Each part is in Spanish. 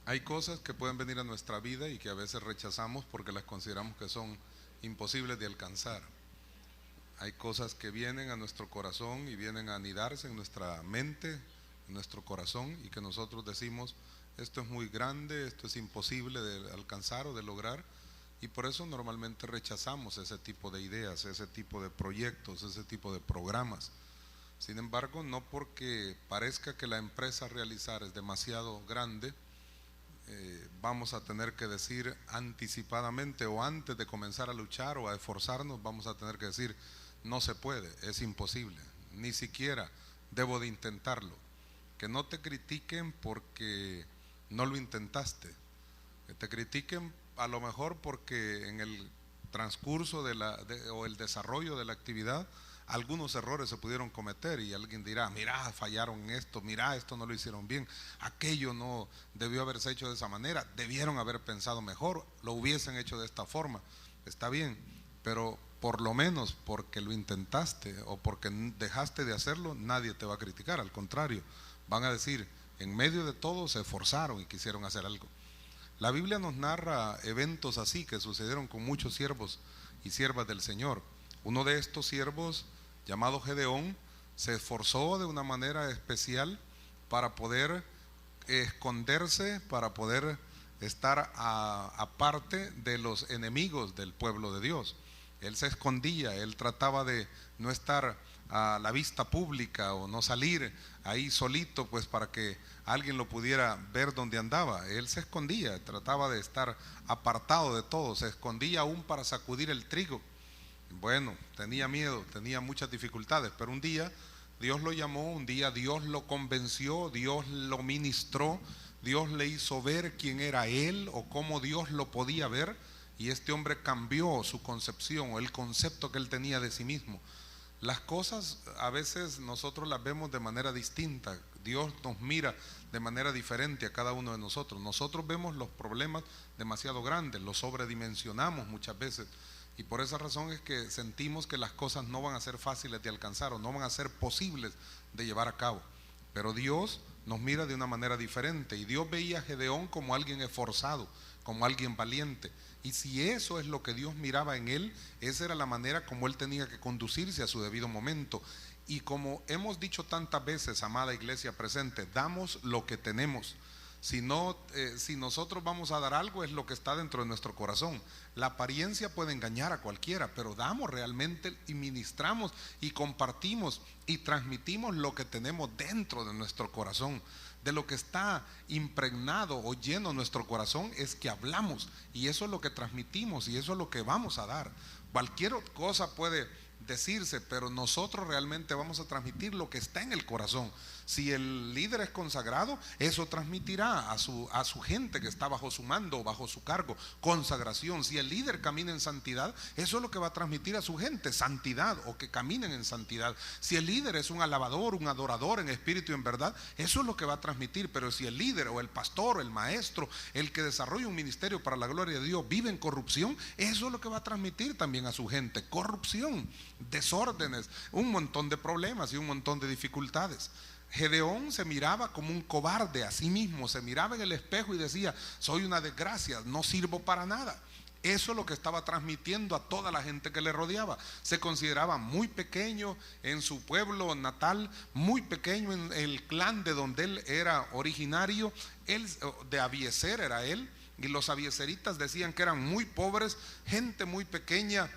Hay cosas que pueden venir a nuestra vida y que a veces rechazamos porque las consideramos que son imposibles de alcanzar. Hay cosas que vienen a nuestro corazón y vienen a anidarse en nuestra mente, en nuestro corazón, y que nosotros decimos, esto es muy grande, esto es imposible de alcanzar o de lograr, y por eso normalmente rechazamos ese tipo de ideas, ese tipo de proyectos, ese tipo de programas. Sin embargo, no porque parezca que la empresa a realizar es demasiado grande, vamos a tener que decir anticipadamente o antes de comenzar a luchar o a esforzarnos, vamos a tener que decir, no se puede, es imposible, ni siquiera debo de intentarlo. Que no te critiquen porque no lo intentaste, que te critiquen a lo mejor porque en el transcurso o el desarrollo de la actividad algunos errores se pudieron cometer y alguien dirá, mira, fallaron en esto, mira, esto no lo hicieron bien, aquello no debió haberse hecho de esa manera, debieron haber pensado mejor, lo hubiesen hecho de esta forma. Está bien, pero por lo menos porque lo intentaste o porque dejaste de hacerlo, nadie te va a criticar, al contrario, van a decir, en medio de todo se esforzaron y quisieron hacer algo. La Biblia nos narra eventos así que sucedieron con muchos siervos y siervas del Señor. Uno de estos siervos, llamado Gedeón, se esforzó de una manera especial para poder esconderse, para poder estar aparte de los enemigos del pueblo de Dios. Él se escondía, él trataba de no estar a la vista pública o no salir ahí solito, pues para que alguien lo pudiera ver donde andaba. Él se escondía, trataba de estar apartado de todo, se escondía aún para sacudir el trigo. Bueno, tenía miedo, tenía muchas dificultades, pero un día Dios lo llamó, un día Dios lo convenció, Dios lo ministró, Dios le hizo ver quién era él o cómo Dios lo podía ver, y este hombre cambió su concepción o el concepto que él tenía de sí mismo. Las cosas a veces nosotros las vemos de manera distinta, Dios nos mira de manera diferente a cada uno de nosotros. Nosotros vemos los problemas demasiado grandes, los sobredimensionamos muchas veces, y por esa razón es que sentimos que las cosas no van a ser fáciles de alcanzar o no van a ser posibles de llevar a cabo. Pero Dios nos mira de una manera diferente, y Dios veía a Gedeón como alguien esforzado, como alguien valiente. Y si eso es lo que Dios miraba en él, esa era la manera como él tenía que conducirse a su debido momento. Y como hemos dicho tantas veces, amada iglesia presente, damos lo que tenemos. Si nosotros vamos a dar algo, es lo que está dentro de nuestro corazón. La apariencia puede engañar a cualquiera, pero damos realmente y ministramos y compartimos y transmitimos lo que tenemos dentro de nuestro corazón. De lo que está impregnado o lleno nuestro corazón es que hablamos, y eso es lo que transmitimos y eso es lo que vamos a dar. Cualquier cosa puede decirse, pero nosotros realmente vamos a transmitir lo que está en el corazón. Si el líder es consagrado, eso transmitirá a su gente que está bajo su mando, bajo su cargo, consagración. Si el líder camina en santidad, eso es lo que va a transmitir a su gente, santidad, o que caminen en santidad. Si el líder es un alabador, un adorador en espíritu y en verdad, eso es lo que va a transmitir. Pero si el líder o el pastor o el maestro, el que desarrolla un ministerio para la gloria de Dios, vive en corrupción, eso es lo que va a transmitir también a su gente: corrupción, desórdenes, un montón de problemas y un montón de dificultades. Gedeón se miraba como un cobarde a sí mismo, se miraba en el espejo y decía, soy una desgracia, no sirvo para nada. Eso es lo que estaba transmitiendo a toda la gente que le rodeaba. Se consideraba muy pequeño en su pueblo natal, muy pequeño en el clan de donde él era originario. Él, de Abiezer era él, y los abiezeritas decían que eran muy pobres, gente muy pequeña,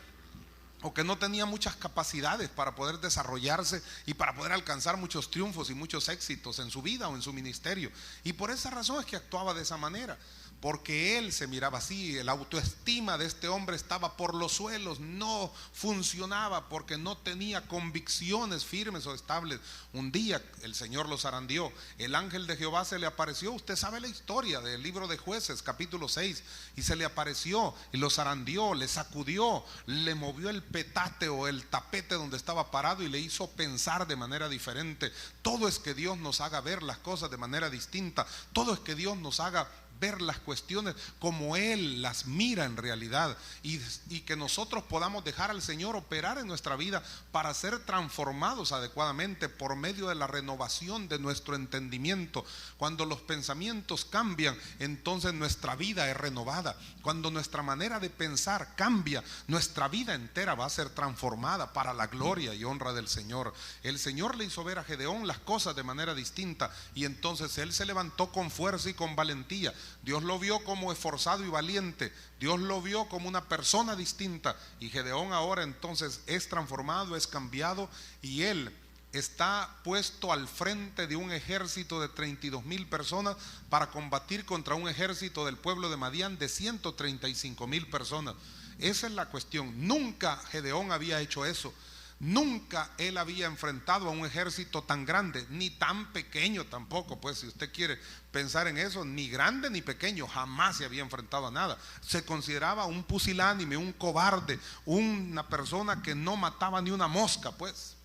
o que no tenía muchas capacidades para poder desarrollarse y para poder alcanzar muchos triunfos y muchos éxitos en su vida o en su ministerio. Y por esa razón es que actuaba de esa manera, porque él se miraba así. La autoestima de este hombre estaba por los suelos, no funcionaba porque no tenía convicciones firmes o estables. Un día el Señor lo zarandeó, el ángel de Jehová se le apareció. Usted sabe la historia del libro de Jueces, capítulo 6, y se le apareció y lo zarandeó, le sacudió, le movió el petate o el tapete donde estaba parado y le hizo pensar de manera diferente. Todo es que Dios nos haga ver las cosas de manera distinta, todo es que Dios nos haga ver las cuestiones como Él las mira en realidad, y que nosotros podamos dejar al Señor operar en nuestra vida para ser transformados adecuadamente por medio de la renovación de nuestro entendimiento. Cuando los pensamientos cambian, entonces nuestra vida es renovada. Cuando nuestra manera de pensar cambia, nuestra vida entera va a ser transformada para la gloria y honra del Señor. El Señor le hizo ver a Gedeón las cosas de manera distinta, y entonces él se levantó con fuerza y con valentía. Dios lo vio como esforzado y valiente, Dios lo vio como una persona distinta, y Gedeón ahora entonces es transformado, es cambiado, y él está puesto al frente de un ejército de 32,000 personas para combatir contra un ejército del pueblo de Madián de 135,000 personas. Esa es la cuestión. Nunca Gedeón había hecho eso. Nunca él había enfrentado a un ejército tan grande, ni tan pequeño tampoco, pues si usted quiere pensar en eso, ni grande ni pequeño, jamás se había enfrentado a nada. Se consideraba un pusilánime, un cobarde, una persona que no mataba ni una mosca, pues.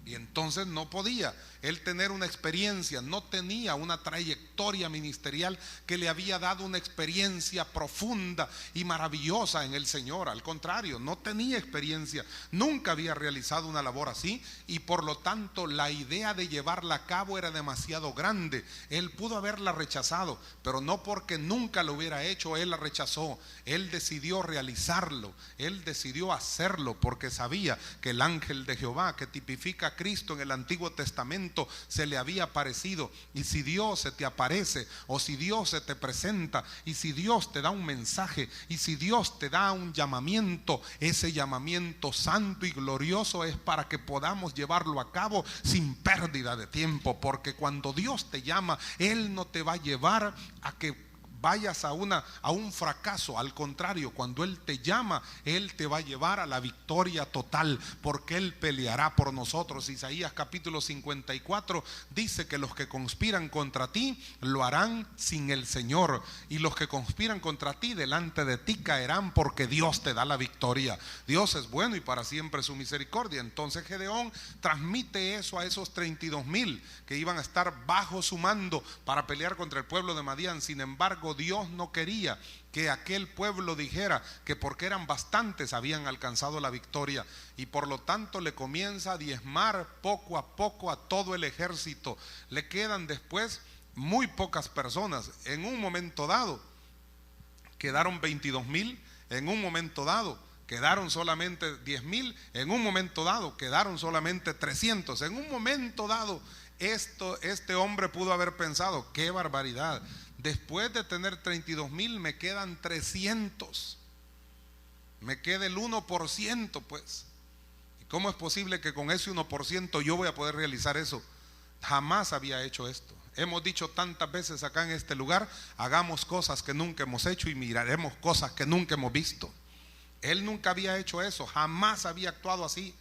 Y entonces no podía él tener una experiencia, no tenía una trayectoria ministerial que le había dado una experiencia profunda y maravillosa en el Señor. Al contrario, no tenía experiencia, nunca había realizado una labor así, y por lo tanto la idea de llevarla a cabo era demasiado grande. Él pudo haberla rechazado, pero no porque nunca lo hubiera hecho, él la rechazó. Él decidió realizarlo, él decidió hacerlo, porque sabía que el ángel de Jehová, que tipifica a Cristo en el Antiguo Testamento, se le había aparecido. Y si Dios se te aparece, o si Dios se te presenta, y si Dios te da un mensaje, y si Dios te da un llamamiento, ese llamamiento santo y glorioso es para que podamos llevarlo a cabo sin pérdida de tiempo, porque cuando Dios te llama, Él no te va a llevar a que vayas a un fracaso. Al contrario, cuando Él te llama, Él te va a llevar a la victoria total, porque Él peleará por nosotros. Isaías capítulo 54 dice que los que conspiran contra ti lo harán sin el Señor, y los que conspiran contra ti delante de ti caerán, porque Dios te da la victoria. Dios es bueno y para siempre su misericordia. Entonces Gedeón transmite eso a esos 32,000 que iban a estar bajo su mando para pelear contra el pueblo de Madián. Sin embargo, Dios no quería que aquel pueblo dijera que porque eran bastantes habían alcanzado la victoria, y por lo tanto le comienza a diezmar poco a poco a todo el ejército. Le quedan después muy pocas personas. En un momento dado quedaron 22,000, en un momento dado quedaron solamente 10,000, en un momento dado quedaron solamente 300. En un momento dado este hombre pudo haber pensado: qué barbaridad, después de tener 32,000 me quedan 300, me queda el 1%, pues. ¿Y cómo es posible que con ese 1% yo voy a poder realizar eso? Jamás había hecho esto. Hemos dicho tantas veces acá en este lugar: hagamos cosas que nunca hemos hecho y miraremos cosas que nunca hemos visto. Él nunca había hecho eso, jamás había actuado así.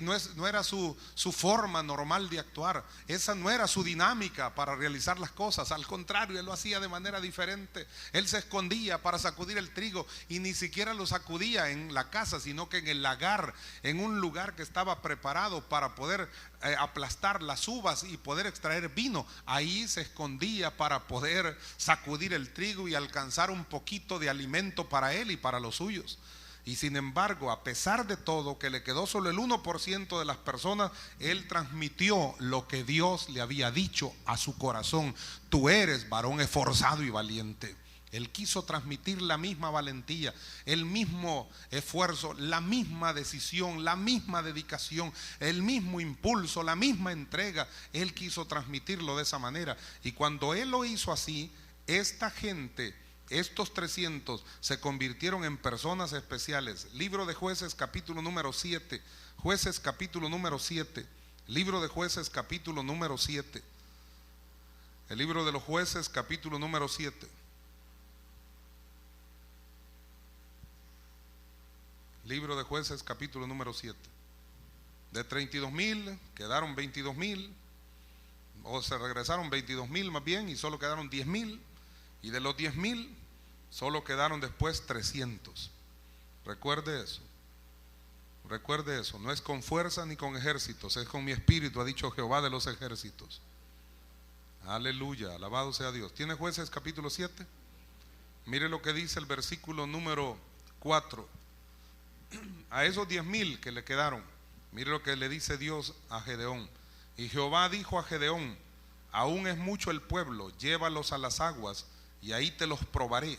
No era su forma normal de actuar, esa no era su dinámica para realizar las cosas. Al contrario, él lo hacía de manera diferente. Él se escondía para sacudir el trigo, y ni siquiera lo sacudía en la casa, sino que en el lagar, en un lugar que estaba preparado para poder aplastar las uvas y poder extraer vino. Ahí se escondía para poder sacudir el trigo y alcanzar un poquito de alimento para él y para los suyos. Y sin embargo, a pesar de todo, que le quedó solo el 1% de las personas, él transmitió lo que Dios le había dicho a su corazón: tú eres varón esforzado y valiente. Él quiso transmitir la misma valentía, el mismo esfuerzo, la misma decisión, la misma dedicación, el mismo impulso, la misma entrega. Él quiso transmitirlo de esa manera. Y cuando él lo hizo así, esta gente, estos 300 se convirtieron en personas especiales. Libro de Jueces capítulo número 7. Jueces capítulo número 7. Libro de Jueces capítulo número 7. El libro de los Jueces capítulo número 7. Libro de Jueces capítulo número 7. De 32,000 quedaron 22,000, o se regresaron 22,000 más bien, y solo quedaron 10,000. Y de los 10,000 solo quedaron después 300. Recuerde eso. Recuerde eso. No es con fuerza ni con ejércitos, es con mi espíritu, ha dicho Jehová de los ejércitos. Aleluya, alabado sea Dios. ¿Tiene Jueces capítulo 7? Mire lo que dice el versículo número 4. A esos 10,000 que le quedaron, mire lo que le dice Dios a Gedeón. Y Jehová dijo a Gedeón: aún es mucho el pueblo, llévalos a las aguas y ahí te los probaré.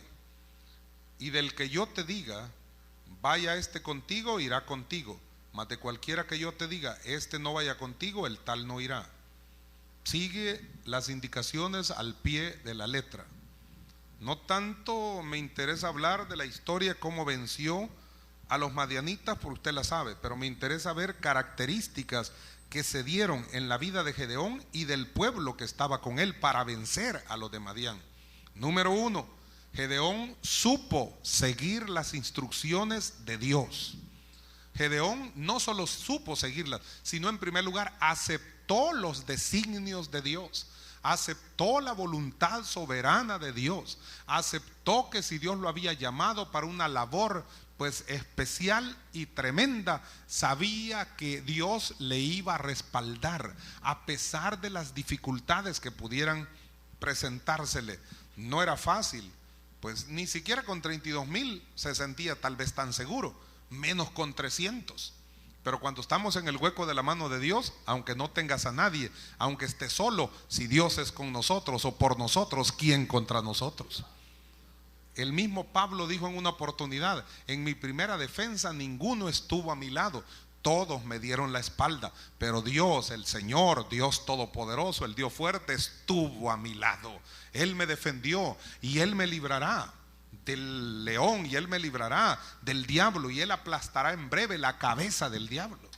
Y del que yo te diga, vaya este contigo, irá contigo. Mas de cualquiera que yo te diga, este no vaya contigo, el tal no irá. Sigue las indicaciones al pie de la letra. No tanto me interesa hablar de la historia, cómo venció a los madianitas, porque usted la sabe, pero me interesa ver características que se dieron en la vida de Gedeón y del pueblo que estaba con él para vencer a los de Madián. Número 1, Gedeón supo seguir las instrucciones de Dios. Gedeón no solo supo seguirlas, sino en primer lugar aceptó los designios de Dios, aceptó la voluntad soberana de Dios, aceptó que si Dios lo había llamado para una labor pues especial y tremenda, sabía que Dios le iba a respaldar a pesar de las dificultades que pudieran presentársele. No era fácil, pues ni siquiera con 32,000 se sentía tal vez tan seguro, menos con 300. Pero cuando estamos en el hueco de la mano de Dios, aunque no tengas a nadie, aunque estés solo, si Dios es con nosotros o por nosotros, ¿quién contra nosotros? El mismo Pablo dijo en una oportunidad: en mi primera defensa ninguno estuvo a mi lado, todos me dieron la espalda, pero Dios, el Señor, Dios todopoderoso, el Dios fuerte, estuvo a mi lado. Él me defendió y Él me librará del león, y Él me librará del diablo, y Él aplastará en breve la cabeza del diablo.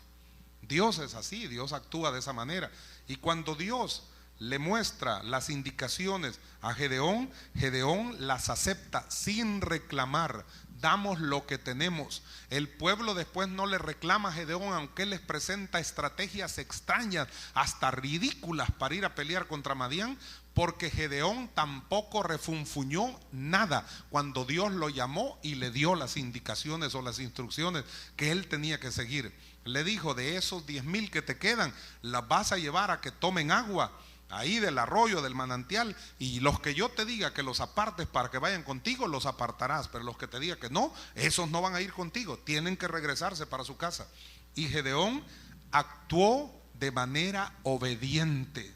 Dios es así, Dios actúa de esa manera. Y cuando Dios le muestra las indicaciones a Gedeón, Gedeón las acepta sin reclamar. Damos lo que tenemos. El pueblo después no le reclama a Gedeón, aunque él les presenta estrategias extrañas, hasta ridículas, para ir a pelear contra Madián, porque Gedeón tampoco refunfuñó nada cuando Dios lo llamó y le dio las indicaciones o las instrucciones que él tenía que seguir. Le dijo: de esos 10,000 que te quedan, las vas a llevar a que tomen agua ahí del arroyo, del manantial, y los que yo te diga que los apartes para que vayan contigo, los apartarás, pero los que te diga que no, esos no van a ir contigo, tienen que regresarse para su casa. Y Gedeón actuó de manera obediente.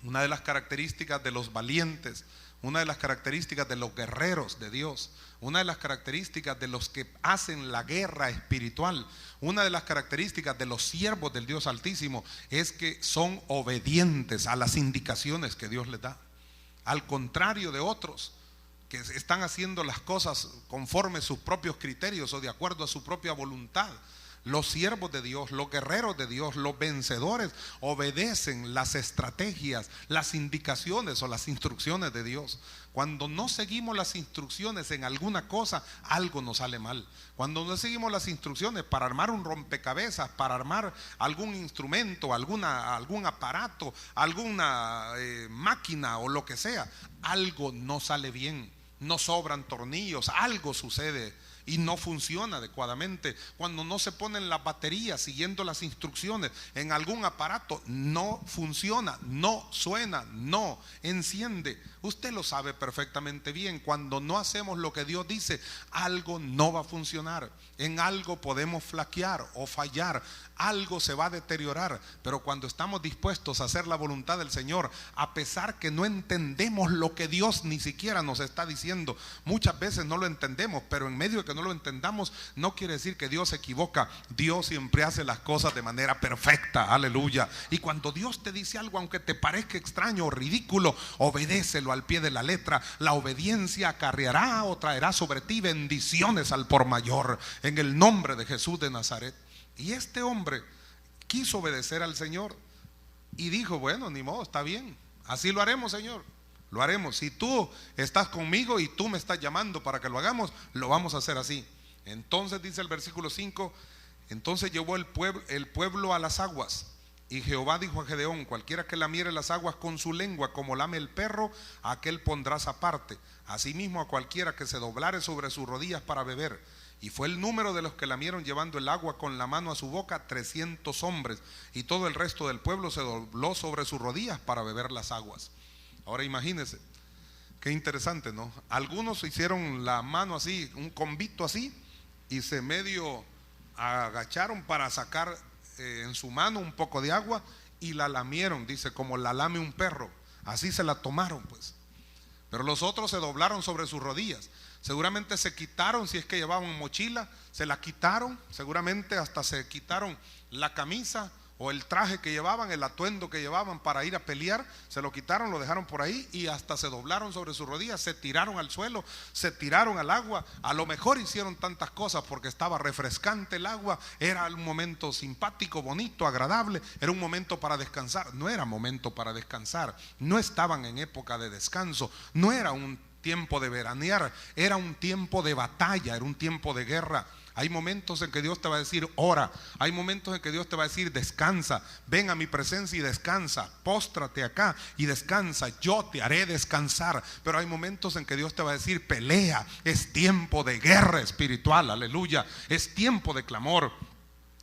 Una de las características de los valientes, una de las características de los guerreros de Dios, una de las características de los que hacen la guerra espiritual, una de las características de los siervos del Dios Altísimo es que son obedientes a las indicaciones que Dios les da. Al contrario de otros que están haciendo las cosas conforme a sus propios criterios o de acuerdo a su propia voluntad, los siervos de Dios, los guerreros de Dios, los vencedores, obedecen las estrategias, las indicaciones o las instrucciones de Dios. Cuando no seguimos las instrucciones en alguna cosa, algo nos sale mal. Cuando no seguimos las instrucciones para armar un rompecabezas, para armar algún instrumento, algún aparato, alguna máquina o lo que sea, algo no sale bien, no sobran tornillos, algo sucede y no funciona adecuadamente. Cuando no se ponen las baterías siguiendo las instrucciones en algún aparato, no funciona, no suena, no enciende. Usted lo sabe perfectamente bien. Cuando no hacemos lo que Dios dice, algo no va a funcionar. En algo podemos flaquear o fallar, algo se va a deteriorar. Pero cuando estamos dispuestos a hacer la voluntad del Señor, a pesar que no entendemos lo que Dios ni siquiera nos está diciendo, muchas veces no lo entendemos, pero en medio de que no lo entendamos, no quiere decir que Dios se equivoca. Dios siempre hace las cosas de manera perfecta, aleluya. Y cuando Dios te dice algo, aunque te parezca extraño o ridículo, obedécelo al pie de la letra. La obediencia acarreará o traerá sobre ti bendiciones al por mayor, en el nombre de Jesús de Nazaret. Y este hombre quiso obedecer al Señor y dijo: bueno, ni modo, está bien, así lo haremos, Señor, lo haremos. Si tú estás conmigo y tú me estás llamando para que lo hagamos, lo vamos a hacer así. Entonces dice el versículo 5: entonces llevó el pueblo a las aguas, y Jehová dijo a Gedeón: cualquiera que lamiere las aguas con su lengua como lame el perro, a aquel pondrás aparte. Asimismo a cualquiera que se doblare sobre sus rodillas para beber. Y fue el número de los que lamieron llevando el agua con la mano a su boca 300 hombres, y todo el resto del pueblo se dobló sobre sus rodillas para beber las aguas. Ahora imagínense, Qué interesante, ¿no? Algunos hicieron la mano así, un combito así, y se medio agacharon para sacar en su mano un poco de agua y la lamieron, dice, como la lame un perro. Así se la tomaron, pues. Pero los otros se doblaron sobre sus rodillas. Seguramente se quitaron, si es que llevaban mochila, se la quitaron, seguramente hasta se quitaron la camisa o el traje que llevaban, el atuendo que llevaban para ir a pelear, se lo quitaron, lo dejaron por ahí y hasta se doblaron sobre sus rodillas, se tiraron al suelo, se tiraron al agua. A lo mejor hicieron tantas cosas porque estaba refrescante el agua, era un momento simpático, bonito, agradable, era un momento para descansar. No era momento para descansar, no estaban en época de descanso, no era un tiempo de veranear, era un tiempo de batalla, era un tiempo de guerra. Hay momentos en que Dios te va a decir ora, hay momentos en que Dios te va a decir descansa, ven a mi presencia y descansa, póstrate acá y descansa, yo te haré descansar. Pero hay momentos en que Dios te va a decir pelea, es tiempo de guerra espiritual, aleluya, es tiempo de clamor.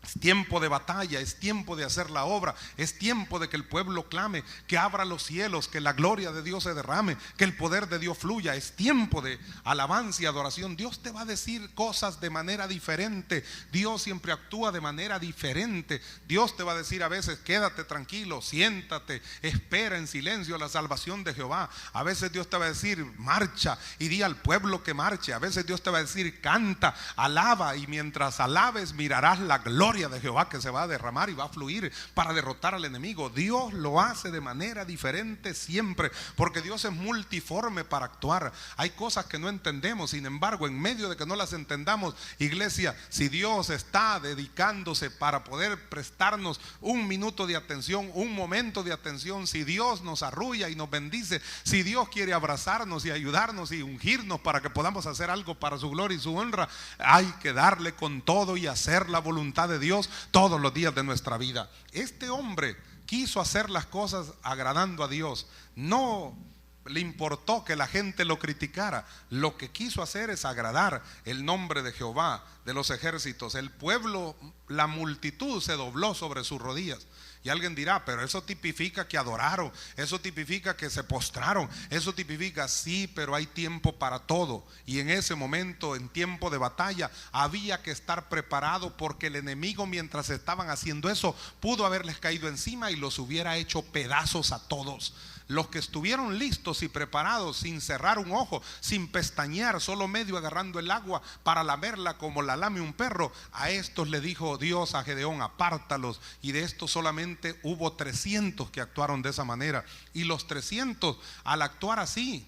Es tiempo de batalla, es tiempo de hacer la obra, es tiempo de que el pueblo clame, que abra los cielos, que la gloria de Dios se derrame, que el poder de Dios fluya. Es tiempo de alabanza y adoración. Dios te va a decir cosas de manera diferente. Dios siempre actúa de manera diferente. Dios te va a decir a veces quédate tranquilo, siéntate, espera en silencio la salvación de Jehová. A veces Dios te va a decir marcha y di al pueblo que marche. A veces Dios te va a decir canta, alaba, y mientras alabes mirarás la gloria de Jehová que se va a derramar y va a fluir para derrotar al enemigo. Dios lo hace de manera diferente siempre, porque Dios es multiforme para actuar. Hay cosas que no entendemos, sin embargo, en medio de que no las entendamos, iglesia, si Dios está dedicándose para poder prestarnos un minuto de atención, un momento de atención, si Dios nos arrulla y nos bendice, si Dios quiere abrazarnos y ayudarnos y ungirnos para que podamos hacer algo para su gloria y su honra, hay que darle con todo y hacer la voluntad de Dios todos los días de nuestra vida. Este hombre quiso hacer las cosas agradando a Dios, no le importó que la gente lo criticara. Lo que quiso hacer es agradar el nombre de Jehová de los ejércitos. El pueblo, la multitud se dobló sobre sus rodillas. Y alguien dirá, pero eso tipifica que adoraron, eso tipifica que se postraron, eso tipifica, sí, pero hay tiempo para todo. Y en ese momento, en tiempo de batalla, había que estar preparado, porque el enemigo, mientras estaban haciendo eso, pudo haberles caído encima y los hubiera hecho pedazos a todos. Los que estuvieron listos y preparados, sin cerrar un ojo, sin pestañear, solo medio agarrando el agua para lamerla como la lame un perro, a estos le dijo Dios a Gedeón, apártalos. Y de estos solamente hubo 300 que actuaron de esa manera. Y los 300, al actuar así,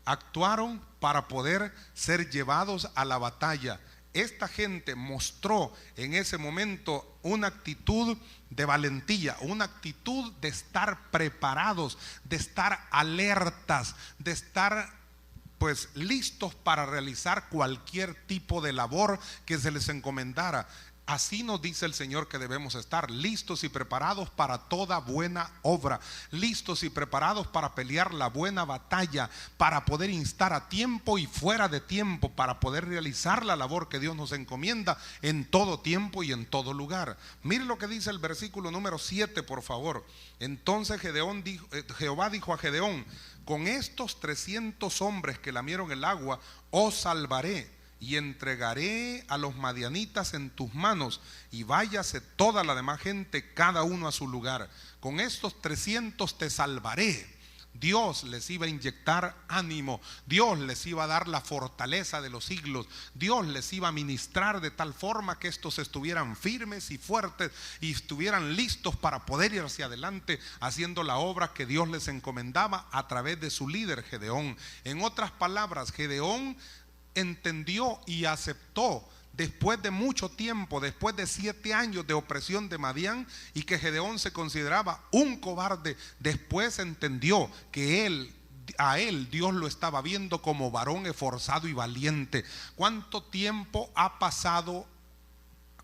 actuaron para poder ser llevados a la batalla. Esta gente mostró en ese momento una actitud de valentía, una actitud de estar preparados, de estar alertas, de estar pues listos para realizar cualquier tipo de labor que se les encomendara. Así nos dice el Señor que debemos estar listos y preparados para toda buena obra, listos y preparados para pelear la buena batalla, para poder instar a tiempo y fuera de tiempo, para poder realizar la labor que Dios nos encomienda en todo tiempo y en todo lugar. Mire lo que dice el versículo número 7, por favor. Entonces Jehová dijo a Gedeón, con estos 300 hombres que lamieron el agua, os salvaré. Y entregaré a los madianitas en tus manos, y váyase toda la demás gente, cada uno a su lugar. Con estos 300 te salvaré. Dios les iba a inyectar ánimo, Dios les iba a dar la fortaleza de los siglos, Dios les iba a ministrar de tal forma que estos estuvieran firmes y fuertes y estuvieran listos para poder ir hacia adelante haciendo la obra que Dios les encomendaba a través de su líder Gedeón. En otras palabras, Gedeón entendió y aceptó, después de mucho tiempo, después de 7 años de opresión de Madián, y que Gedeón se consideraba un cobarde, después entendió que a él Dios lo estaba viendo como varón esforzado y valiente. ¿Cuánto tiempo ha pasado?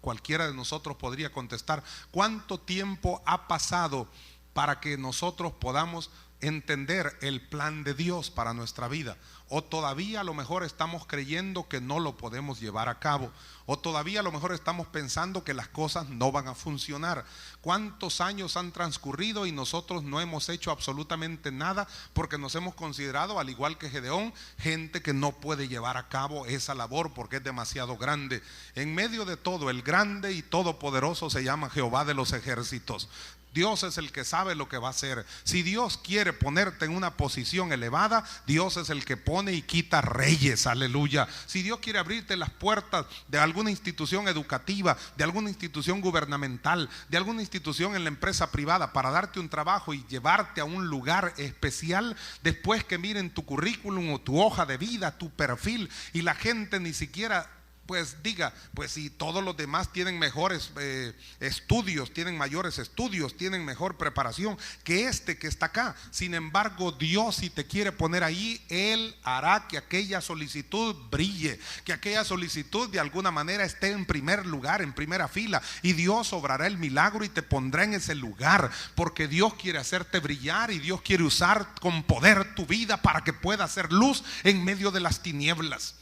Cualquiera de nosotros podría contestar, ¿cuánto tiempo ha pasado para que nosotros podamos entender el plan de Dios para nuestra vida, o todavía a lo mejor estamos creyendo que no lo podemos llevar a cabo, o todavía a lo mejor estamos pensando que las cosas no van a funcionar. ¿Cuántos años han transcurrido y nosotros no hemos hecho absolutamente nada porque nos hemos considerado, al igual que Gedeón, gente que no puede llevar a cabo esa labor porque es demasiado grande? En medio de todo, el grande y todopoderoso se llama Jehová de los ejércitos. Dios es el que sabe lo que va a hacer. Si Dios quiere ponerte en una posición elevada, Dios es el que pone y quita reyes, aleluya. Si Dios quiere abrirte las puertas de alguna institución educativa, de alguna institución gubernamental, de alguna institución en la empresa privada para darte un trabajo y llevarte a un lugar especial, después que miren tu currículum o tu hoja de vida, tu perfil, y la gente ni siquiera pues diga, pues si todos los demás tienen mejores estudios, tienen mayores estudios, tienen mejor preparación que este que está acá. Sin embargo, Dios, si te quiere poner ahí, Él hará que aquella solicitud brille, que aquella solicitud de alguna manera esté en primer lugar, en primera fila, y Dios obrará el milagro y te pondrá en ese lugar, porque Dios quiere hacerte brillar y Dios quiere usar con poder tu vida para que pueda hacer luz en medio de las tinieblas.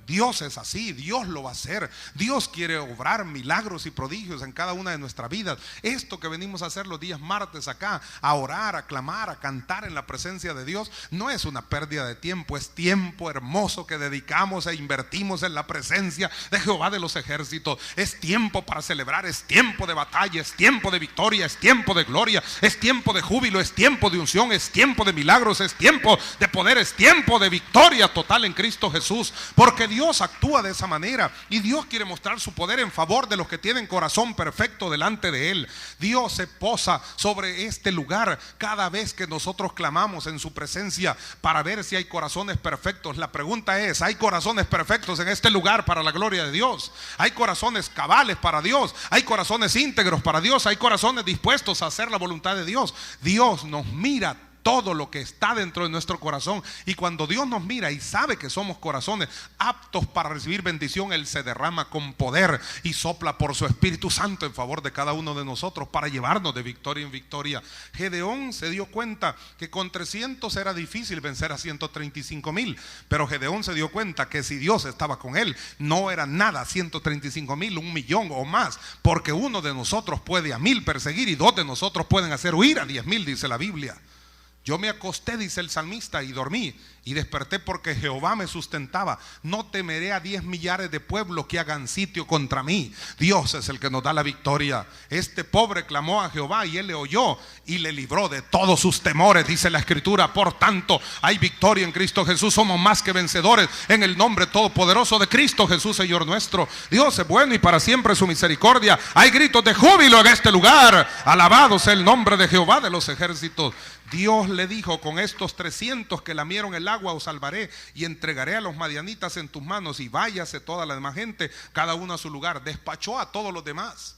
Dios es así, Dios lo va a hacer. Dios quiere obrar milagros y prodigios en cada una de nuestras vidas. Esto que venimos a hacer los días martes acá, a orar, a clamar, a cantar en la presencia de Dios, no es una pérdida de tiempo, es tiempo hermoso que dedicamos e invertimos en la presencia de Jehová de los ejércitos. Es tiempo para celebrar, es tiempo de batalla, es tiempo de victoria, es tiempo de gloria, es tiempo de júbilo, es tiempo de unción, es tiempo de milagros, es tiempo de poder, es tiempo de victoria total en Cristo Jesús, porque Dios actúa de esa manera y Dios quiere mostrar su poder en favor de los que tienen corazón perfecto delante de Él. Dios se posa sobre este lugar cada vez que nosotros clamamos en su presencia para ver si hay corazones perfectos. La pregunta es, ¿hay corazones perfectos en este lugar para la gloria de Dios? ¿Hay corazones cabales para Dios? ¿Hay corazones íntegros para Dios? ¿Hay corazones dispuestos a hacer la voluntad de Dios? Dios nos mira todo lo que está dentro de nuestro corazón, y cuando Dios nos mira y sabe que somos corazones aptos para recibir bendición, Él se derrama con poder y sopla por su Espíritu Santo en favor de cada uno de nosotros para llevarnos de victoria en victoria. Gedeón se dio cuenta que con 300 era difícil vencer a 135,000, pero Gedeón se dio cuenta que si Dios estaba con él, no era nada 135,000, 1,000,000 o más, porque uno de nosotros puede a 1,000 perseguir y 2 de nosotros pueden hacer huir a 10,000, dice la Biblia. Yo me acosté, dice el salmista, y dormí, y desperté porque Jehová me sustentaba. No temeré a 10 millares de pueblos que hagan sitio contra mí. Dios es el que nos da la victoria. Este pobre clamó a Jehová y Él le oyó y le libró de todos sus temores, dice la Escritura. Por tanto, hay victoria en Cristo Jesús. Somos más que vencedores en el nombre todopoderoso de Cristo Jesús, Señor nuestro. Dios es bueno y para siempre su misericordia. Hay gritos de júbilo en este lugar. Alabado sea el nombre de Jehová de los ejércitos. Dios le dijo: con estos 300 que lamieron el agua os salvaré, y entregaré a los madianitas en tus manos, y váyase toda la demás gente, cada uno a su lugar. Despachó a todos los demás.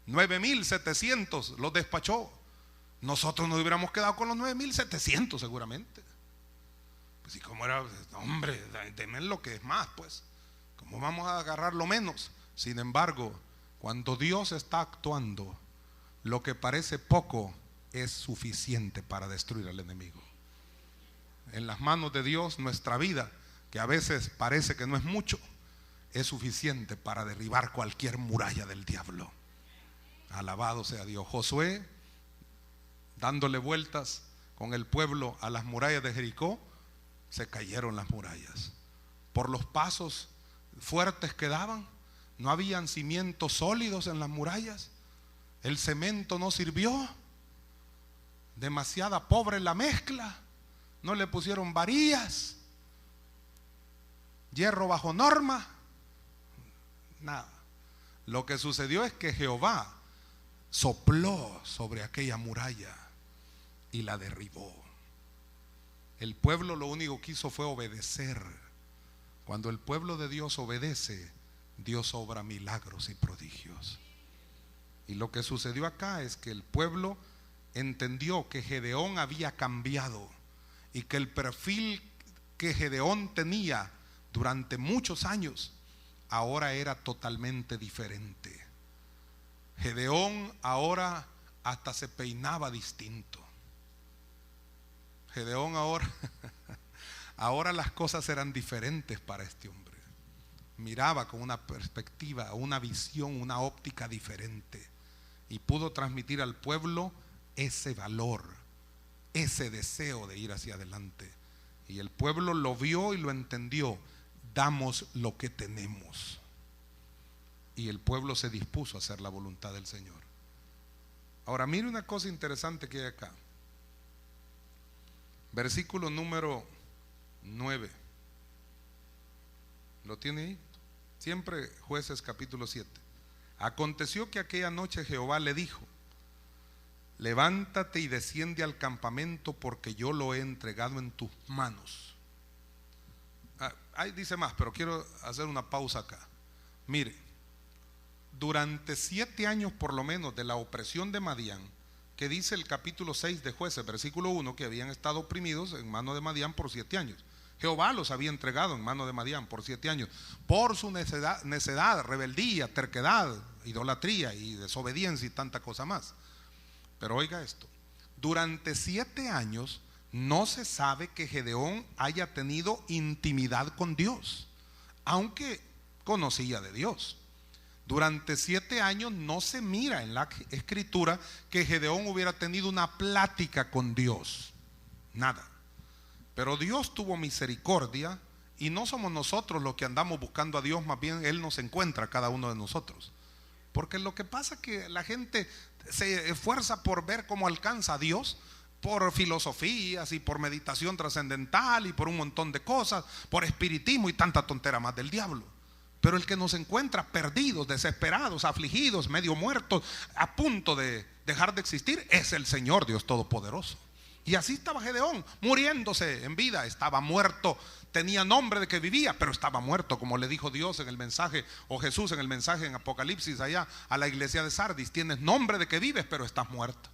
9,700 los despachó. Nosotros nos hubiéramos quedado con los 9,700 seguramente. Pues, ¿y cómo era? Hombre, denme lo que es más, pues. ¿Cómo vamos a agarrar lo menos? Sin embargo, cuando Dios está actuando, lo que parece poco es suficiente para destruir al enemigo. En las manos de Dios, nuestra vida, que a veces parece que no es mucho, es suficiente para derribar cualquier muralla del diablo. Alabado sea Dios. Josué, dándole vueltas con el pueblo a las murallas de Jericó, se cayeron las murallas por los pasos fuertes que daban. No habían cimientos sólidos en las murallas. El cemento no sirvió. Demasiada pobre la mezcla. No le pusieron varillas, hierro bajo norma, nada. Lo que sucedió es que Jehová sopló sobre aquella muralla y la derribó. El pueblo lo único que hizo fue obedecer. Cuando el pueblo de Dios obedece, Dios obra milagros y prodigios. Y lo que sucedió acá es que el pueblo entendió que Gedeón había cambiado y que el perfil que Gedeón tenía durante muchos años ahora era totalmente diferente. Gedeón ahora hasta se peinaba distinto. Gedeón ahora, ahora las cosas eran diferentes para este hombre. Miraba con una perspectiva, una visión, una óptica diferente, y pudo transmitir al pueblo ese valor, ese deseo de ir hacia adelante. Y el pueblo lo vio y lo entendió. Damos lo que tenemos. Y el pueblo se dispuso a hacer la voluntad del Señor. Ahora mire una cosa interesante que hay acá. Versículo número 9. ¿Lo tiene ahí? Siempre Jueces capítulo 7. Aconteció que aquella noche Jehová le dijo: levántate y desciende al campamento, porque yo lo he entregado en tus manos. Ahí dice más, pero quiero hacer una pausa acá. Mire, durante 7 años por lo menos de la opresión de Madián, que dice el capítulo 6 de Jueces, versículo 1, que habían estado oprimidos en mano de Madián por 7 años. Jehová los había entregado en mano de Madián por 7 años, por su necedad, rebeldía, terquedad, idolatría y desobediencia y tanta cosa más. Pero oiga esto, durante 7 años no se sabe que Gedeón haya tenido intimidad con Dios, aunque conocía de Dios. Durante 7 años no se mira en la escritura que Gedeón hubiera tenido una plática con Dios, nada. Pero Dios tuvo misericordia, y no somos nosotros los que andamos buscando a Dios, más bien Él nos encuentra a cada uno de nosotros. Porque lo que pasa es que la gente se esfuerza por ver cómo alcanza a Dios, por filosofías y por meditación trascendental y por un montón de cosas, por espiritismo y tanta tontera más del diablo. Pero el que nos encuentra perdidos, desesperados, afligidos, medio muertos, a punto de dejar de existir, es el Señor Dios Todopoderoso. Y así estaba Gedeón, muriéndose en vida. Estaba muerto, tenía nombre de que vivía, pero estaba muerto, como le dijo Dios en el mensaje, o Jesús en el mensaje en Apocalipsis allá a la iglesia de Sardis: tienes nombre de que vives, pero estás muerto.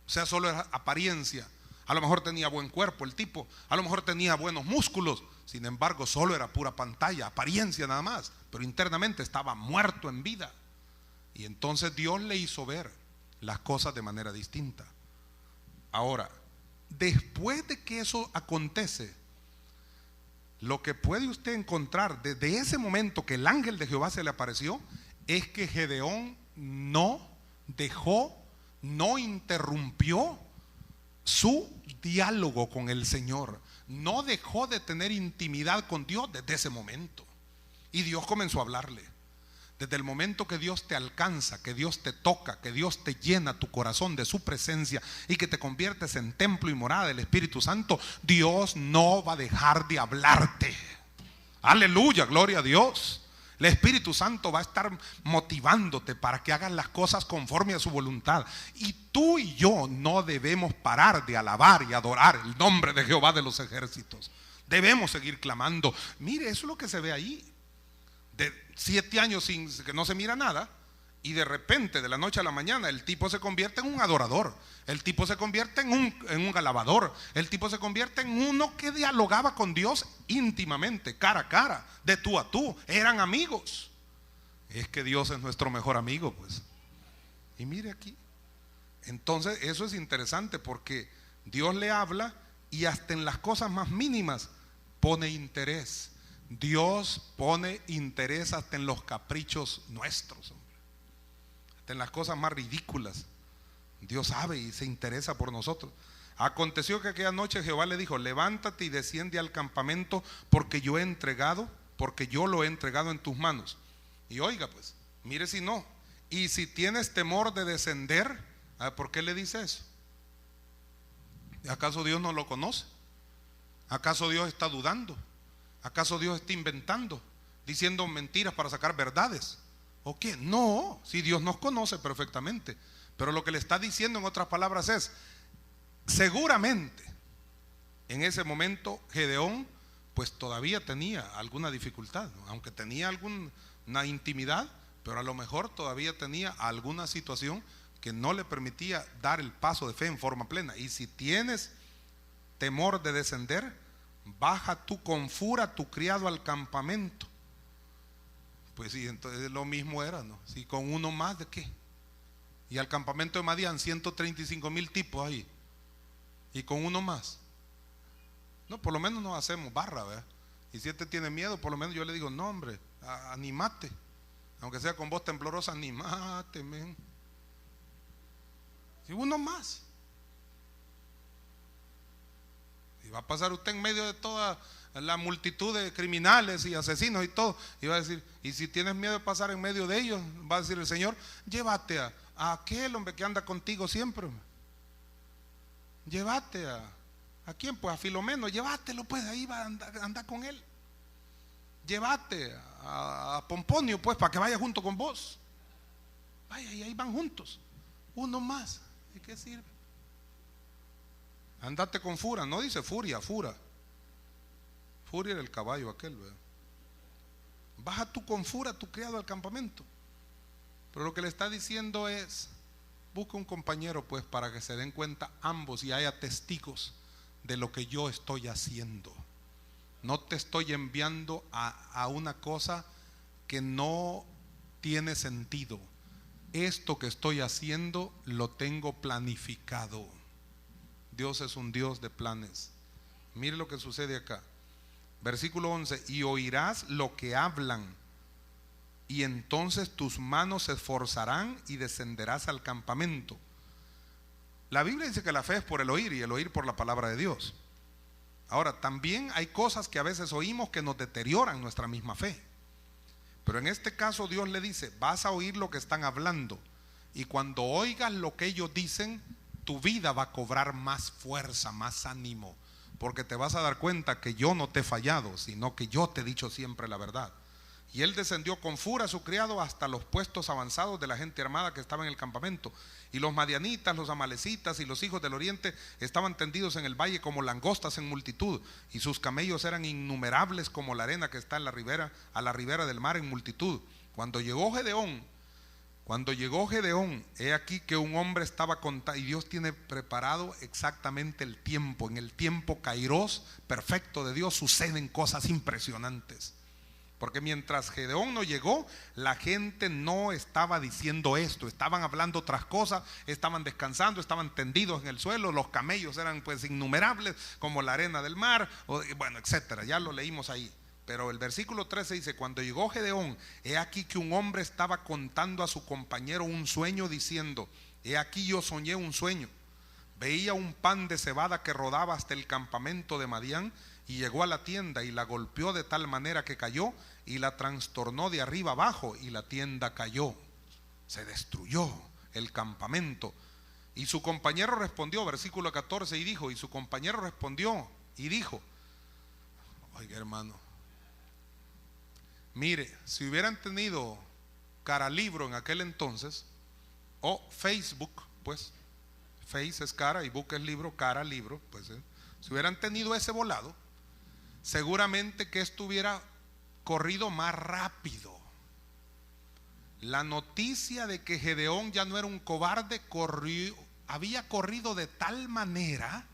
O sea, solo era apariencia. A lo mejor tenía buen cuerpo el tipo, a lo mejor tenía buenos músculos, sin embargo solo era pura pantalla, apariencia nada más, pero internamente estaba muerto en vida. Y entonces Dios le hizo ver las cosas de manera distinta. Ahora, después de que eso acontece, lo que puede usted encontrar desde ese momento que el ángel de Jehová se le apareció, es que Gedeón no dejó, no interrumpió su diálogo con el Señor. No dejó de tener intimidad con Dios desde ese momento. Y Dios comenzó a hablarle. Desde el momento que Dios te alcanza, que Dios te toca, que Dios te llena tu corazón de su presencia y que te conviertes en templo y morada del Espíritu Santo, Dios no va a dejar de hablarte. Aleluya, gloria a Dios. El Espíritu Santo va a estar motivándote para que hagas las cosas conforme a su voluntad. Y tú y yo no debemos parar de alabar y adorar el nombre de Jehová de los ejércitos. Debemos seguir clamando. Mire, eso es lo que se ve ahí. De 7 años sin que no se mira nada, y de repente, de la noche a la mañana, el tipo se convierte en un adorador. El tipo se convierte en un alabador. El tipo se convierte en uno que dialogaba con Dios íntimamente, cara a cara, de tú a tú. Eran amigos. Es que Dios es nuestro mejor amigo, pues. Y mire aquí. Entonces eso es interesante, porque Dios le habla y hasta en las cosas más mínimas pone interés. Dios pone interés hasta en los caprichos nuestros, hombre. Hasta en las cosas más ridículas Dios sabe y se interesa por nosotros. Aconteció que aquella noche Jehová le dijo: levántate y desciende al campamento, porque yo lo he entregado en tus manos. Y oiga, pues, mire si no. Y si tienes temor de descender, ¿por qué le dice eso? ¿Acaso Dios no lo conoce? ¿Acaso Dios está dudando? ¿Acaso Dios está inventando, diciendo mentiras para sacar verdades? ¿O qué? No, si Dios nos conoce perfectamente. Pero lo que le está diciendo en otras palabras es: seguramente en ese momento Gedeón pues todavía tenía alguna dificultad, ¿no? Aunque tenía alguna intimidad, pero a lo mejor todavía tenía alguna situación que no le permitía dar el paso de fe en forma plena. Y si tienes temor de descender, baja tú con fura tu criado al campamento. Pues sí, entonces lo mismo era, ¿no? Si con uno más, ¿de qué? Y al campamento de Madián, 135,000 tipos ahí. Y con uno más. No, por lo menos nos hacemos barra, ¿verdad? Y si este tiene miedo, por lo menos yo le digo, no hombre, anímate. Aunque sea con voz temblorosa, anímate, men. Y uno más. Y va a pasar usted en medio de toda la multitud de criminales y asesinos y todo, y va a decir, y si tienes miedo de pasar en medio de ellos, va a decir el Señor, llévate a aquel hombre que anda contigo siempre. Llévate ¿a quién? Pues a Filomeno, llévatelo, pues ahí va a andar con él. Llévate a Pomponio, pues, para que vaya junto con vos. Vaya, y ahí van juntos. Uno más. ¿De qué sirve? Andate con Fura, no dice Furia, Fura. Furia era el caballo aquel, ¿verdad? Baja tú con Fura, tu criado al campamento. Pero lo que le está diciendo es, busca un compañero, pues, para que se den cuenta ambos y haya testigos de lo que yo estoy haciendo. No te estoy enviando a una cosa que no tiene sentido. Esto que estoy haciendo lo tengo planificado. Dios es un Dios de planes. Mire lo que sucede acá. Versículo 11, y oirás lo que hablan, y entonces tus manos se esforzarán y descenderás al campamento. La Biblia dice que la fe es por el oír y el oír por la palabra de Dios. Ahora, también hay cosas que a veces oímos que nos deterioran nuestra misma fe. Pero en este caso Dios le dice, vas a oír lo que están hablando, y cuando oigas lo que ellos dicen, tu vida va a cobrar más fuerza, más ánimo, porque te vas a dar cuenta que yo no te he fallado, sino que yo te he dicho siempre la verdad. Y él descendió con Fura, su criado, hasta los puestos avanzados de la gente armada que estaba en el campamento. Y los madianitas, los amalecitas y los hijos del oriente estaban tendidos en el valle como langostas en multitud, y sus camellos eran innumerables como la arena que está en la ribera, a la ribera del mar en multitud. Cuando llegó Gedeón, he aquí que un hombre estaba contando, y Dios tiene preparado exactamente el tiempo. En el tiempo kairos perfecto de Dios suceden cosas impresionantes. Porque mientras Gedeón no llegó, la gente no estaba diciendo esto, estaban hablando otras cosas, estaban descansando, estaban tendidos en el suelo, los camellos eran pues innumerables como la arena del mar, bueno, etcétera, ya lo leímos ahí. Pero el versículo 13 dice, cuando llegó Gedeón, he aquí que un hombre estaba contando a su compañero un sueño diciendo, he aquí yo soñé un sueño, veía un pan de cebada que rodaba hasta el campamento de Madián, y llegó a la tienda y la golpeó de tal manera que cayó y la trastornó de arriba abajo, y la tienda cayó, se destruyó el campamento. Y su compañero respondió, versículo 14, y su compañero respondió y dijo, oiga hermano, mire, si hubieran tenido cara libro en aquel entonces, o Facebook, pues Face es cara y book es libro, cara libro, pues si hubieran tenido ese volado, seguramente que esto hubiera corrido más rápido. La noticia de que Gedeón ya no era un cobarde había corrido de tal manera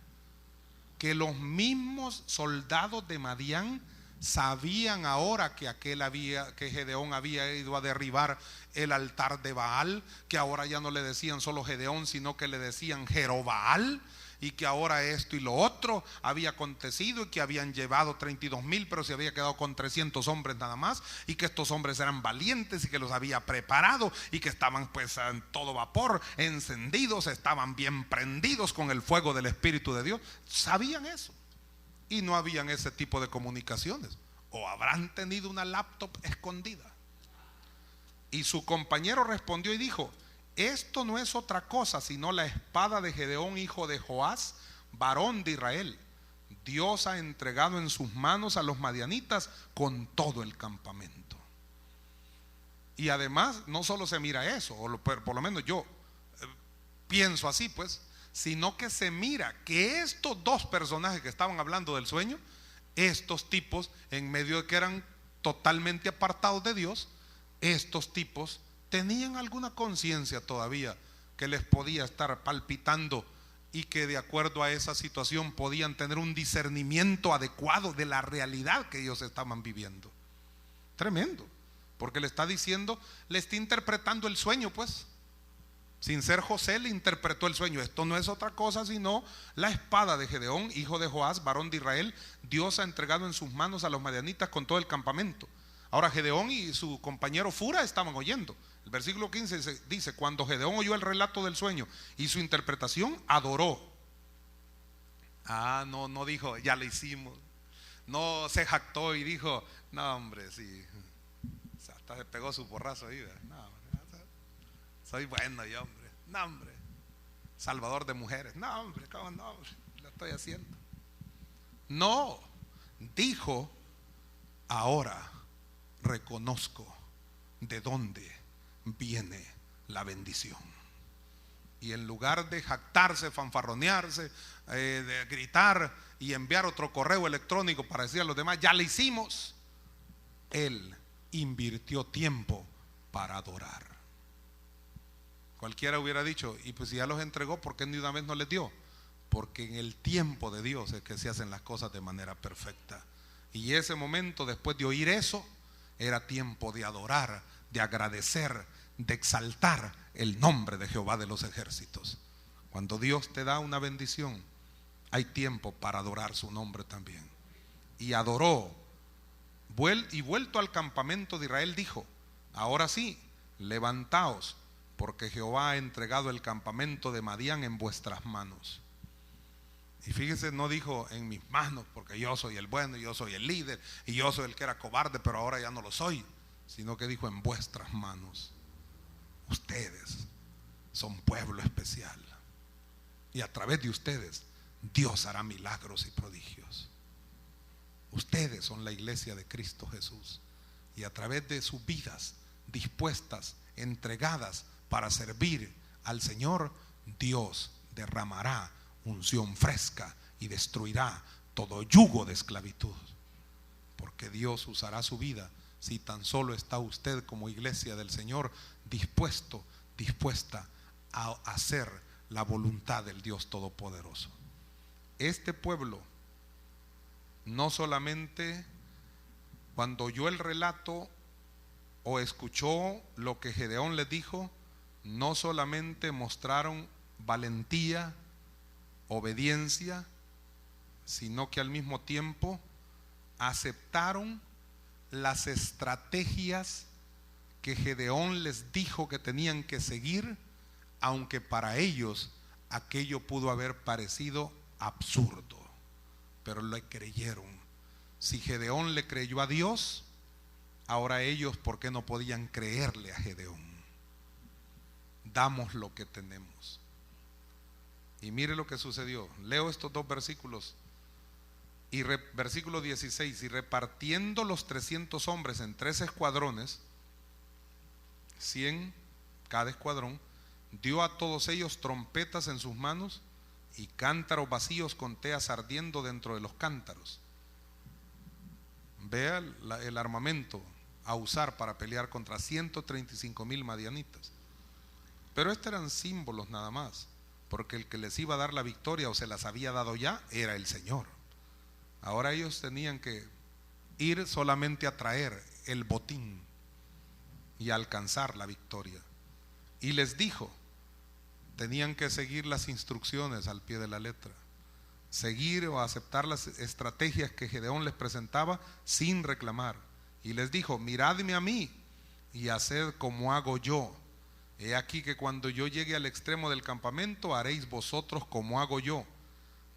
que los mismos soldados de Madián sabían ahora que que Gedeón había ido a derribar el altar de Baal, que ahora ya no le decían solo Gedeón, sino que le decían Jerobaal, y que ahora esto y lo otro había acontecido, y que habían llevado 32,000, pero se había quedado con 300 hombres nada más, y que estos hombres eran valientes y que los había preparado, y que estaban pues en todo vapor, encendidos, estaban bien prendidos con el fuego del Espíritu de Dios. Sabían eso, y no habían ese tipo de comunicaciones, o habrán tenido una laptop escondida. Y su compañero respondió y dijo, esto no es otra cosa sino la espada de Gedeón, hijo de Joás, varón de Israel. Dios ha entregado en sus manos a los madianitas con todo el campamento. Y además no solo se mira eso, por lo menos yo pienso así pues, sino que se mira que estos dos personajes que estaban hablando del sueño, estos tipos, en medio de que eran totalmente apartados de Dios, estos tipos tenían alguna conciencia todavía que les podía estar palpitando, y que de acuerdo a esa situación podían tener un discernimiento adecuado de la realidad que ellos estaban viviendo. Tremendo, porque le está diciendo, le está interpretando el sueño pues. Sin ser José, le interpretó el sueño. Esto no es otra cosa sino la espada de Gedeón, hijo de Joás, varón de Israel. Dios ha entregado en sus manos a los madianitas con todo el campamento. Ahora Gedeón y su compañero Fura estaban oyendo. El versículo 15 dice: cuando Gedeón oyó el relato del sueño y su interpretación, adoró. No dijo, ya lo hicimos. No se jactó y dijo, no hombre, sí. Hasta se pegó su porrazo ahí, ¿verdad? No, soy bueno yo, hombre. No, hombre. Salvador de mujeres. No, hombre, ¿cómo no, hombre? Lo estoy haciendo. No, dijo: ahora reconozco de dónde viene la bendición. Y en lugar de jactarse, fanfarronearse, de gritar y enviar otro correo electrónico para decir a los demás, ya le hicimos, él invirtió tiempo para adorar. Cualquiera hubiera dicho, y pues si ya los entregó, ¿por qué ni una vez no les dio? Porque en el tiempo de Dios es que se hacen las cosas de manera perfecta. Y ese momento, después de oír eso, era tiempo de adorar, de agradecer, de exaltar el nombre de Jehová de los ejércitos. Cuando Dios te da una bendición, hay tiempo para adorar su nombre también. Y adoró. Y vuelto al campamento de Israel dijo: ahora sí, levantaos, porque Jehová ha entregado el campamento de Madián en vuestras manos. Y fíjese, no dijo en mis manos, porque yo soy el bueno, y yo soy el líder, y yo soy el que era cobarde, pero ahora ya no lo soy, sino que dijo: en vuestras manos. Ustedes son pueblo especial, y a través de ustedes Dios hará milagros y prodigios. Ustedes son la iglesia de Cristo Jesús, y a través de sus vidas dispuestas, entregadas para servir al Señor, Dios derramará unción fresca y destruirá todo yugo de esclavitud. Porque Dios usará su vida si tan solo está usted como iglesia del Señor dispuesta a hacer la voluntad del Dios Todopoderoso. Este pueblo no solamente cuando oyó el relato o escuchó lo que Gedeón les dijo, no solamente mostraron valentía, obediencia, sino que al mismo tiempo aceptaron las estrategias que Gedeón les dijo que tenían que seguir, aunque para ellos aquello pudo haber parecido absurdo, pero le creyeron. Si Gedeón le creyó a Dios, ahora ellos, ¿por qué no podían creerle a Gedeón? Damos lo que tenemos. Y mire lo que sucedió. Leo estos dos versículos. Versículo 16: y repartiendo los 300 hombres en 3 escuadrones, 100 cada escuadrón, dio a todos ellos trompetas en sus manos y cántaros vacíos con teas ardiendo dentro de los cántaros. Vea el armamento a usar para pelear contra 135,000 madianitas. Pero estos eran símbolos nada más, porque el que les iba a dar la victoria o se las había dado ya era el Señor. Ahora ellos tenían que ir solamente a traer el botín y a alcanzar la victoria. Y les dijo, tenían que seguir las instrucciones al pie de la letra, seguir o aceptar las estrategias que Gedeón les presentaba sin reclamar. Y les dijo: miradme a mí y haced como hago yo. He aquí que cuando yo llegue al extremo del campamento, haréis vosotros como hago yo.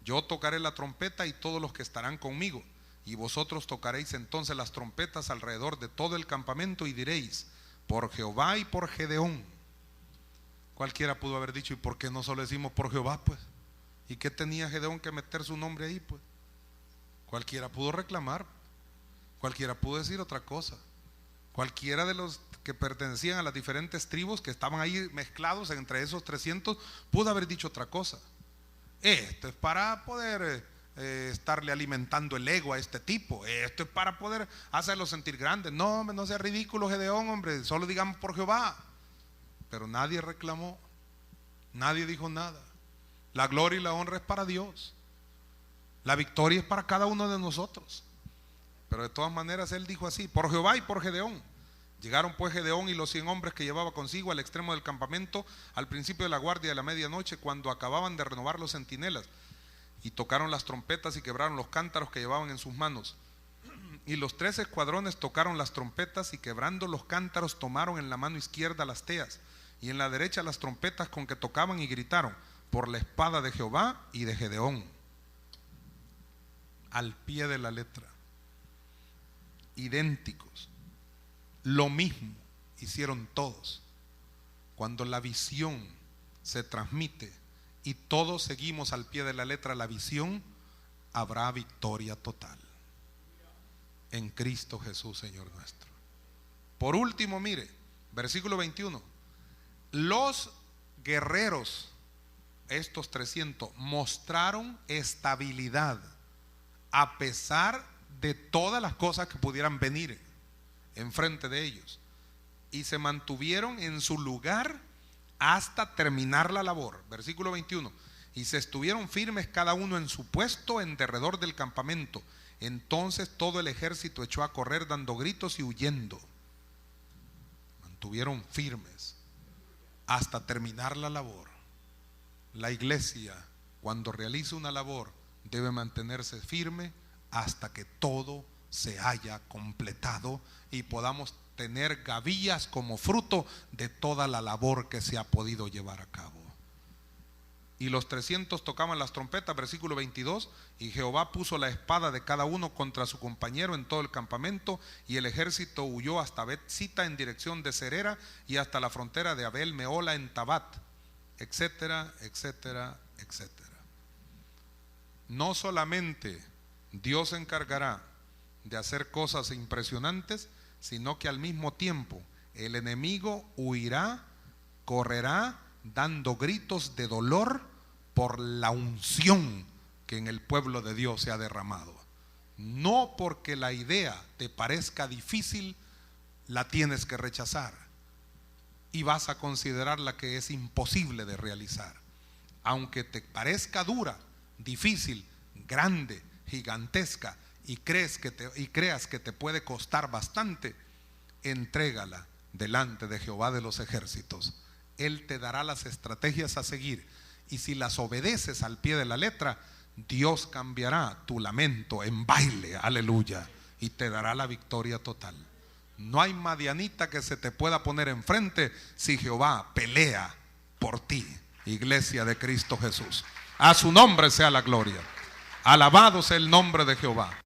Yo tocaré la trompeta y todos los que estarán conmigo, y vosotros tocaréis entonces las trompetas alrededor de todo el campamento y diréis: por Jehová y por Gedeón. Cualquiera pudo haber dicho: ¿y por qué no solo decimos por Jehová, pues? ¿Y qué tenía Gedeón que meter su nombre ahí, pues? Cualquiera pudo reclamar, cualquiera pudo decir otra cosa. Cualquiera de los que pertenecían a las diferentes tribus que estaban ahí mezclados entre esos 300 pudo haber dicho otra cosa. Esto es para poder estarle alimentando el ego a este tipo. Esto es para poder hacerlo sentir grande. No, hombre, no sea ridículo, Gedeón, hombre. Solo digamos por Jehová. Pero nadie reclamó, nadie dijo nada. La gloria y la honra es para Dios. La victoria es para cada uno de nosotros. Pero de todas maneras él dijo así: por Jehová y por Gedeón. Llegaron pues Gedeón y los 100 hombres que llevaba consigo al extremo del campamento al principio de la guardia de la medianoche, cuando acababan de renovar los centinelas, y tocaron las trompetas y quebraron los cántaros que llevaban en sus manos. Y los 3 escuadrones tocaron las trompetas y quebrando los cántaros tomaron en la mano izquierda las teas y en la derecha las trompetas con que tocaban y gritaron: por la espada de Jehová y de Gedeón. Al pie de la letra, idénticos, lo mismo hicieron todos. Cuando la visión se transmite y todos seguimos al pie de la letra la visión, habrá victoria total en Cristo Jesús, Señor nuestro. Por último, mire, versículo 21. Los guerreros, estos 300, mostraron estabilidad a pesar de todas las cosas que pudieran venir enfrente de ellos, y se mantuvieron en su lugar hasta terminar la labor. Versículo 21. Y se estuvieron firmes cada uno en su puesto en derredor del campamento. Entonces todo el ejército echó a correr dando gritos y huyendo. Mantuvieron firmes hasta terminar la labor. La iglesia, cuando realiza una labor, debe mantenerse firme hasta que todo se haya completado y podamos tener gavillas como fruto de toda la labor que se ha podido llevar a cabo. Y los 300 tocaban las trompetas, versículo 22, y Jehová puso la espada de cada uno contra su compañero en todo el campamento, y el ejército huyó hasta Bet-sita en dirección de Serera y hasta la frontera de Abel Meola en Tabat, etcétera, etcétera, etcétera. No solamente Dios se encargará de hacer cosas impresionantes, sino que al mismo tiempo el enemigo huirá, correrá, dando gritos de dolor por la unción que en el pueblo de Dios se ha derramado. No porque la idea te parezca difícil, la tienes que rechazar y vas a considerarla que es imposible de realizar. Aunque te parezca dura, difícil, grande, gigantesca, y creas que te puede costar bastante, entrégala delante de Jehová de los ejércitos. Él te dará las estrategias a seguir, y si las obedeces al pie de la letra, Dios cambiará tu lamento en baile, aleluya, y te dará la victoria total. No hay madianita que se te pueda poner enfrente si Jehová pelea por ti, iglesia de Cristo Jesús. A su nombre sea la gloria. Alabado sea el nombre de Jehová.